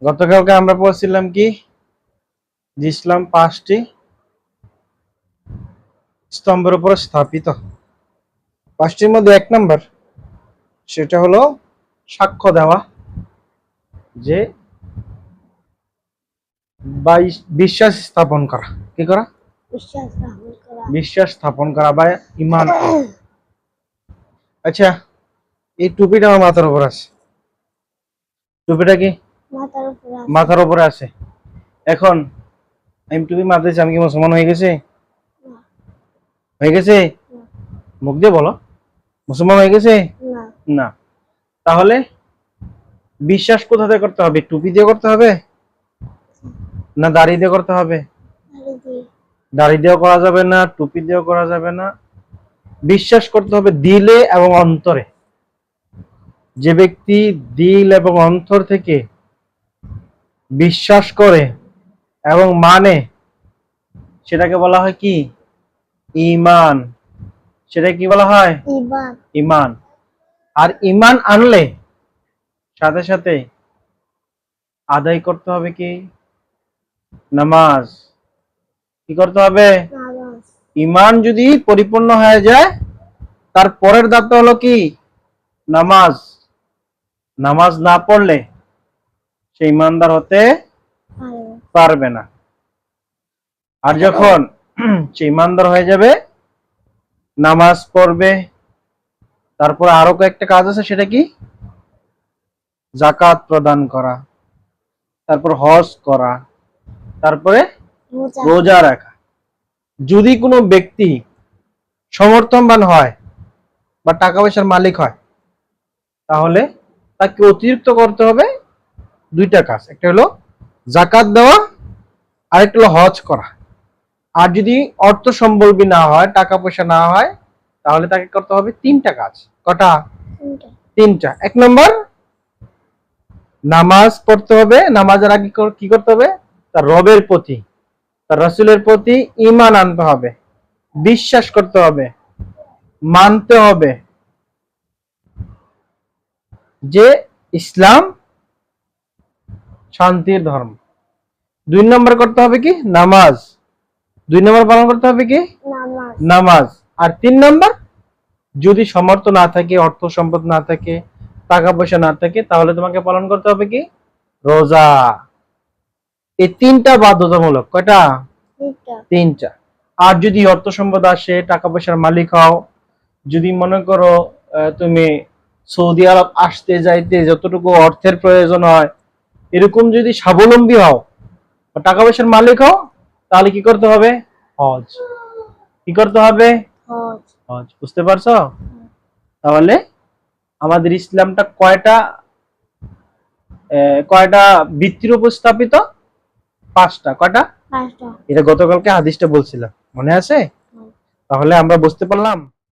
গতকালকে আমরা পড়ছিলাম কি যে ইসলাম 5টি স্তম্ভের উপর স্থাপিত। 5টির মধ্যে 1 নাম্বার সেটা হলো সাক্ষ্য দেওয়া, যে বিশ্বাস স্থাপন করা। কি করা? বিশ্বাস স্থাপন করা বা ঈমান। আচ্ছা, এই টুপিটা আমার মাথার উপর আছে। টুপিটা কি মাথার উপরে আছে? এখন আমি টুপি মাথায়, আমি কি মুসলমান হয়ে গেছে? হয়ে গেছে? মুখ দিয়ে বলো, মুসলমান হয়ে গেছে? না। তাহলে বিশ্বাস কোথা দিয়ে করতে হবে? টুপি দিয়ে করতে হবে না দাড়ি দিয়ে করতে হবে? দাড়ি দিয়েও করা যাবে না, টুপি দিয়েও করা যাবে না। বিশ্বাস করতে হবে দিলে এবং অন্তরে। যে ব্যক্তি দিল এবং অন্তর থেকে বিশ্বাস করে এবং মানে, সেটাকে বলা হয় কি? ঈমান। সেটা কি বলা হয়? ঈমান। আর ঈমান আনলে সাথে সাথে আদায় করতে হবে কি? নামাজ। কি করতে হবে? ঈমান যদি পরিপূর্ণ হয়ে যায়, তার পরের ধাপটা হলো কি? নামাজ। নামাজ না পড়লে সে ঈমানদার হতে পারবে না। আর যখন সে ঈমানদার হয়ে যাবে, নামাজ পড়বে, তারপর আরো কয়েকটা কাজ আছে। সেটা কি? যাকাত প্রদান করা, তারপর হজ করা, তারপরে রোজা রাখা। যদি কোনো ব্যক্তি সমর্থনবান হয় বা টাকা পয়সার মালিক হয়, তাহলে তাকে অতিরিক্ত করতে হবে 2টা কাজ। একটা হলো যাকাত দেওয়া, আরেকটা হলো হজ করা। আর যদি অর্থ সম্বলবী না হয়, টাকা পয়সা না হয়, তাহলে তাকে করতে হবে 3টা কাজ। কটা? 3টা। 1 নম্বর, নামাজ পড়তে হবে। নামাজের আগে কি করতে হবে? তার রবের প্রতি, তার রাসূলের প্রতি ঈমান আনতে হবে, বিশ্বাস করতে হবে, মানতে হবে যে ইসলাম শান্তির ধর্ম। 2 নম্বর করতে হবে কি? নামাজ। 2 নম্বর পালন করতে হবে কি? নামাজ। আর 3 নম্বর, যদি সামর্থ্য না থাকে, অর্থ সম্পদ না থাকে, টাকা পয়সা না থাকে, তাহলে তোমাকে পালন করতে হবে কি? রোজা। এই 3টা বাধ্যতামূলক। কয়টা? 3টা। আর যদি অর্থ সম্পদ আসে, টাকা পয়সার মালিক হও, যদি মনে করো তুমি সৌদি আরব আসতে যাইতে যতটুকু অর্থের প্রয়োজন হয়, এরকম যদি স্বাবলম্বী হও, টাকা পয়সার মালিক হও, তাহলে কি করতে হবে? হজ। কি করতে হবে? হজ। বুঝতে পারছো? তাহলে আমাদের ইসলামটা কয়টা ভিত্তির উপর স্থাপিত? 5টা। কয়টা? 5টা। এটা গতকালকে হাদিসটা বলছিলাম, মনে আছে? তাহলে আমরা বুঝতে পারলাম